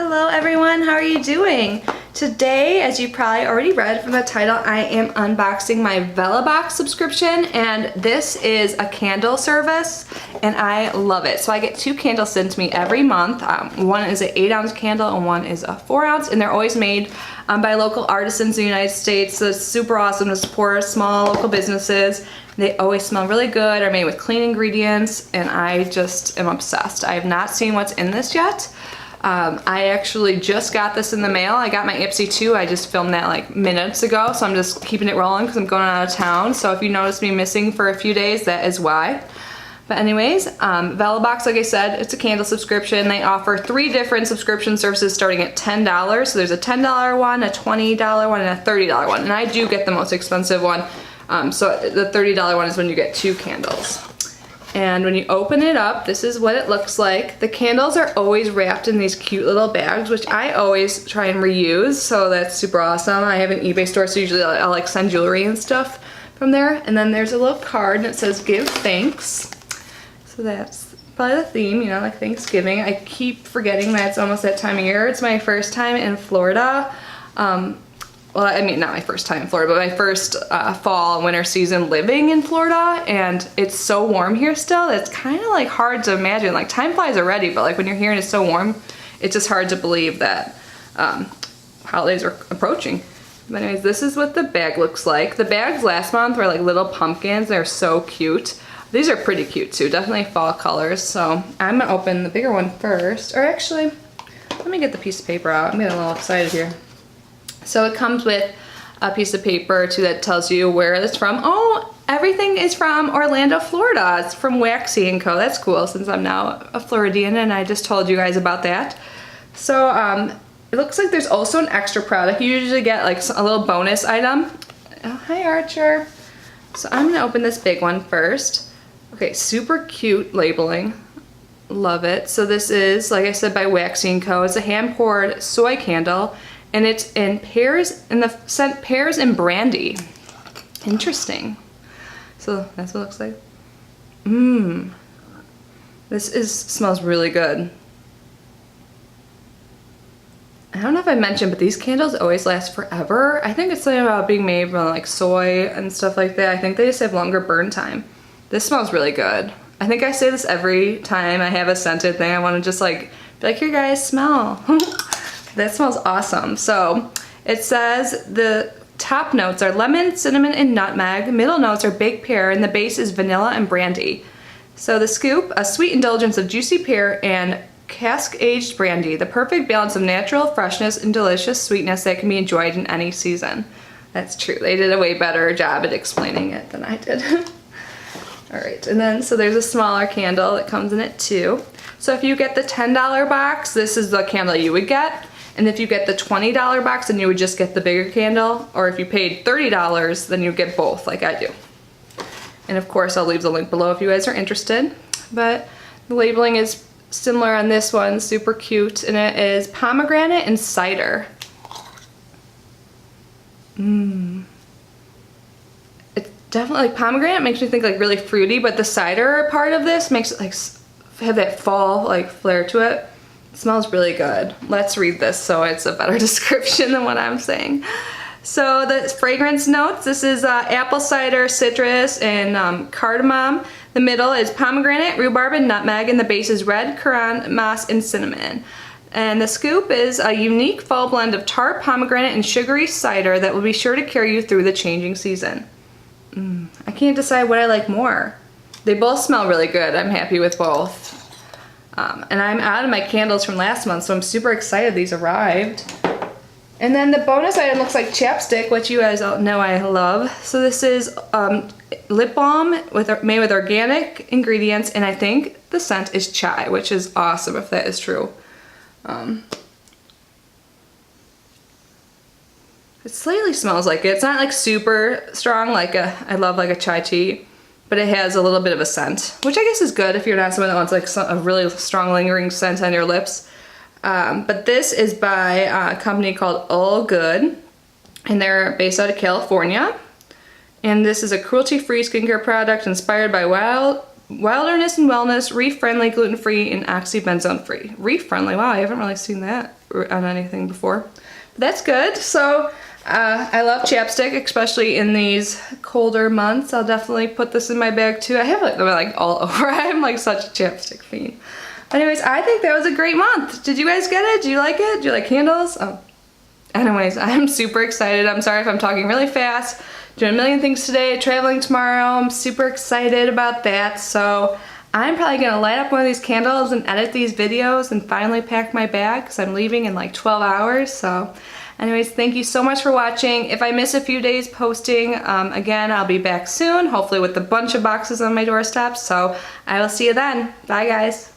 Hello everyone, how are you doing? Today, as you probably already read from the title, I am unboxing my Vellabox subscription, and this is a candle service and I love it. So I get 2 candles sent to me every month. One is an 8-ounce candle and one is a 4-ounce, and they're always made by local artisans in the United States. So it's super awesome to support small local businesses. They always smell really good, are made with clean ingredients, and I just am obsessed. I have not seen what's in this yet. I actually just got this in the mail. I got my Ipsy 2. I just filmed that like minutes ago, so I'm just keeping it rolling because I'm going out of town. So if you notice me missing for a few days, that is why. But anyways, Vellabox, like I said, it's a candle subscription. They offer 3 different subscription services starting at $10. So there's a $10 one, a $20 one, and a $30 one. And I do get the most expensive one. So the $30 one is when you get 2 candles. And when you open it up, this is what it looks like. The candles are always wrapped in these cute little bags, which I always try and reuse, so that's super awesome. I have an eBay store, so usually I'll like send jewelry and stuff from there. And then there's a little card and it says give thanks. So that's probably the theme, you know, like Thanksgiving. I keep forgetting that it's almost that time of year. It's my first time in Florida. Well, I mean, not my first time in Florida, but my first fall and winter season living in Florida, and it's so warm here still. It's kind of like hard to imagine. Like time flies already, but like when you're here and it's so warm, it's just hard to believe that holidays are approaching. But anyways, this is what the bag looks like. The bags last month were like little pumpkins. They're so cute. These are pretty cute too, definitely fall colors. So I'm gonna open the bigger one first, or actually, let me get the piece of paper out. I'm getting a little excited here. So it comes with a piece of paper too that tells you where it's from. Oh, everything is from Orlando, Florida. It's from Waxy & Co. That's cool, since I'm now a Floridian and I just told you guys about that. So it looks like there's also an extra product. You usually get like a little bonus item. Oh, hi Archer. So I'm gonna open this big one first. Okay, super cute labeling. Love it. So this is, like I said, by Waxy & Co. It's a hand-poured soy candle. And it's in pears, in the scent pears and brandy. Interesting. So that's what it looks like. This smells really good. I don't know if I mentioned, but these candles always last forever. I think it's something about being made from like soy and stuff like that. I think they just have longer burn time. This smells really good. I think I say this every time I have a scented thing. I want to just like be like, here guys, smell. That smells awesome. So it says the top notes are lemon, cinnamon, and nutmeg. Middle notes are baked pear, and the base is vanilla and brandy. So the scoop, a sweet indulgence of juicy pear and cask-aged brandy, the perfect balance of natural freshness and delicious sweetness that can be enjoyed in any season. That's true. They did a way better job at explaining it than I did. All right, and then so there's a smaller candle that comes in it too. So if you get the $10 box, this is the candle you would get. And if you get the $20 box, then you would just get the bigger candle. Or if you paid $30, then you get both, like I do. And of course, I'll leave the link below if you guys are interested. But the labeling is similar on this one, super cute. And it is pomegranate and cider. It's definitely, like pomegranate makes me think like really fruity, but the cider part of this makes it like have that fall like flair to it. Smells really good. Let's read this so it's a better description than what I'm saying. So the fragrance notes, this is apple cider, citrus, and cardamom. The middle is pomegranate, rhubarb, and nutmeg, and the base is red, currant, moss, and cinnamon. And the scoop is a unique fall blend of tart, pomegranate, and sugary cider that will be sure to carry you through the changing season. I can't decide what I like more. They both smell really good. I'm happy with both. And I'm out of my candles from last month, so I'm super excited these arrived. And then the bonus item looks like chapstick, which you guys all know I love. So this is lip balm made with organic ingredients, and I think the scent is chai, which is awesome if that is true. It slightly smells like it. It's not like super strong, like I love like a chai tea. But it has a little bit of a scent, which I guess is good if you're not someone that wants like a really strong lingering scent on your lips. But this is by a company called All Good, and they're based out of California. And this is a cruelty-free skincare product inspired by wild Wilderness and Wellness, Reef Friendly, Gluten Free, and Oxybenzone Free. Reef Friendly, wow, I haven't really seen that on anything before. But that's good. So I love chapstick, especially in these colder months. I'll definitely put this in my bag too. I have them like all over. I'm like such a chapstick fiend. Anyways, I think that was a great month. Did you guys get it? Do you like it? Do you like candles? Oh. Anyways, I'm super excited. I'm sorry if I'm talking really fast. Doing a million things today, traveling tomorrow. I'm super excited about that. So I'm probably gonna light up one of these candles and edit these videos and finally pack my bag because I'm leaving in like 12 hours. So anyways, thank you so much for watching. If I miss a few days posting, again, I'll be back soon, hopefully with a bunch of boxes on my doorstep. So I will see you then. Bye guys.